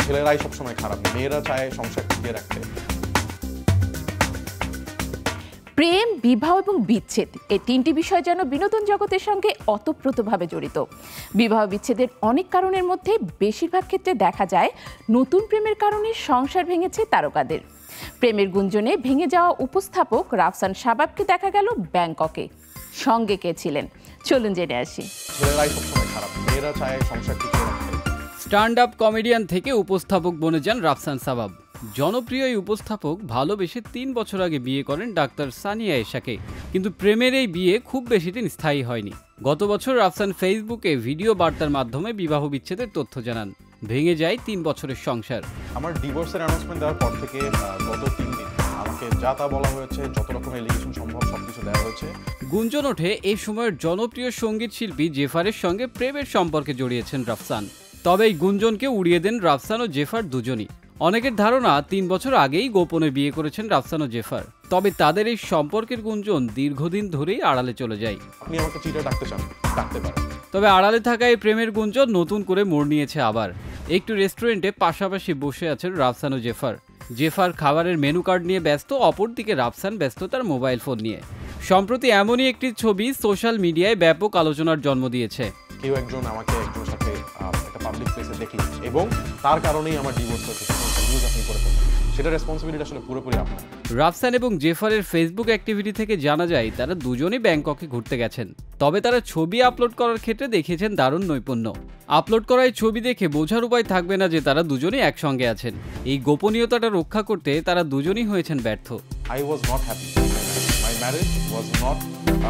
ছেলেরাই সবসময় খারাপ, মেয়েরা চায় সংসার টিকিয়ে রাখতে। প্রেম, বিবাহ এবং বিচ্ছেদ এই তিনটি বিষয় যেন বিনোদন জগতের সঙ্গে ওতপ্রোতভাবে জড়িত। বিবাহ বিচ্ছেদের অনেক কারণের মধ্যে বেশিরভাগ ক্ষেত্রে দেখা যায় নতুন প্রেমের কারণে সংসার ভেঙেছে তারকাদের। প্রেমের গুঞ্জনে ভেঙে যাওয়া উপস্থাপক রাফসান শাবাবকে দেখা গেল ব্যাংককে। সঙ্গে কে ছিলেন চলুন জেনে আসি। ছেলেরাই সবসময় খারাপ, মেয়েরা চায় সংসার টিকিয়ে রাখতে। স্ট্যান্ড আপ কমেডিয়ান থেকে উপস্থাপক বনে যান রাফসান শাবাব। জনপ্রিয় এই উপস্থাপক ভালোবেসে 3 বছর আগে বিয়ে করেন ডাক্তার সানিয়া এশাকে, কিন্তু প্রেমের এই বিয়ে খুব বেশি দিন স্থায়ী হয়নি। গত বছর রাফসান ফেসবুকে ভিডিও বার্তার মাধ্যমে বিবাহ বিচ্ছেদের তথ্য জানান। ভেঙে যায় 3 বছরের সংসার। আমার ডিভোর্সের অ্যানাউন্সমেন্ট দেওয়ার পর থেকে গত 3 দিন আমাকে যা তা বলা হয়েছে, যত রকম এলিগেশন সম্ভব সবকিছু দেওয়া হয়েছে। গুঞ্জন ওঠে এই সময়ের জনপ্রিয় সঙ্গীত শিল্পী জেফারের সঙ্গে প্রেমের সম্পর্কে জড়িয়েছেন রাফসান। তবে এই গুঞ্জনকে উড়িয়ে দেন রাফসান ও জেফার দুজনই। অনেকের ধারণা 3 বছর আগেই গোপনে বিয়ে করেছেন রাফসান ও জেফার। তবে তাদের এই সম্পর্কের গুঞ্জন দীর্ঘদিন ধরেই আড়ালে চলে যায়। আপনি আমাকে চিটার ডাকতে চান, ডাকতে পারেন। তবে আড়ালে থাকা এই প্রেমের গুঞ্জন নতুন করে মোড় নিয়েছে আবার। একটু রেস্টুরেন্টে পাশাপাশি বসে আছেন রাফসান ও জেফার। জেফার খাবারের মেনু কার্ড নিয়ে ব্যস্ত, অপরদিকে রাফসান ব্যস্ত তার মোবাইল ফোন নিয়ে। সম্প্রতি এমনই একটি ছবি সোশ্যাল মিডিয়ায় ব্যাপক আলোচনার জন্ম দিয়েছে। কেউ একজন আমাকে একজনের সাথে একটা পাবলিক প্লেসে দেখলেন এবং তার কারণেই আমার ডিভোর্স হয়েছে, নিউজ আপনি করে ফেলেন, সেটা রেসপন্সিবিলিটি আসলে পুরোপুরি আপনার। রাফসান এবং জেফারের ফেসবুক অ্যাক্টিভিটি থেকে জানা যায় তারা দুজনেই ব্যাংককে ঘুরতে গেছেন। তবে তারা ছবি আপলোড করার ক্ষেত্রে দেখিয়েছেন দারুণ নৈপুণ্য। আপলোড করা এই ছবি দেখে বোঝার উপায় থাকবে না যে তারা দুজনেই একসঙ্গে আছেন। এই গোপনীয়তাটা রক্ষা করতে তারা দুজনেই হয়েছেন ব্যর্থ। I was not happy. My marriage was not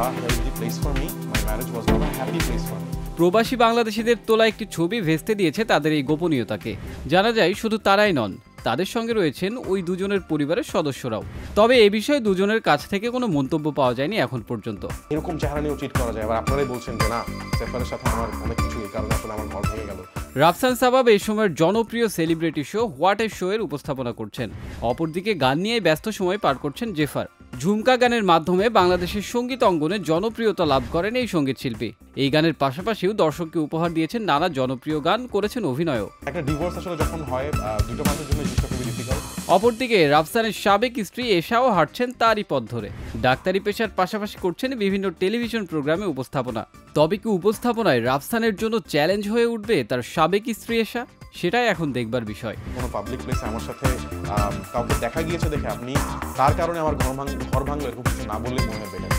a healthy place for me. My marriage was not a happy place for me. প্রবাসী বাংলাদেশিদের তোলা একটি ছবি ভেস্তে দিয়েছে তাদের এই গোপনীয়তাকে। জানা যায় শুধু তারাই নন, তাদের সঙ্গে রয়েছেন ওই দুজনের পরিবারের সদস্যরাও। তবে এ বিষয়ে দুজনের কাছ থেকে কোনো মন্তব্য পাওয়া যায়নি এখন পর্যন্ত। এরকম চেহারা নিয়েও চিট করা যায়, আবার আপনারাই বলছেন যে না, জেফারের সাথে আমার অনেক কিছু, এই কারণে আসলে আমার ঘর ভেঙে গেল। রাফসান শাবাব এই সময়ের জনপ্রিয় celebrity show what a show এর উপস্থাপনা করছেন। অপরদিকে গান নিয়ে ব্যস্ত সময় পার করছেন জেফার। ঝুমকা গানের মাধ্যমে বাংলাদেশের সঙ্গীত অঙ্গনে জনপ্রিয়তা লাভ করেন এই সঙ্গীত শিল্পী। এই গানের পাশাপাশিও দর্শককে উপহার দিয়েছেন নানা জনপ্রিয় গান, করেছেন অভিনয়ও। একটা ডিভোর্স আসলে যখন হয় দুটো মানুষের জন্য জিনিসটা খুবই ডিফিকাল্ট। অপরদিকে রাফসানের সাবেক স্ত্রী এশাও হাঁটছেন তারই পথ ধরে। ডাক্তারি পেশার পাশাপাশি করছেন বিভিন্ন টেলিভিশন প্রোগ্রামে উপস্থাপনা। তবে কি উপস্থাপনায় রাফসানের জন্য চ্যালেঞ্জ হয়ে উঠবে তার সাবেক স্ত্রী এশা? সেটাই এখন দেখবার বিষয়। কোনো পাবলিক প্লেসে আমার সাথে কাউকে দেখা গিয়েছে দেখে আপনি তার কারণে আমার ঘর ভাঙলো এরকম কিছু না বললেই মনে হয় বেটার।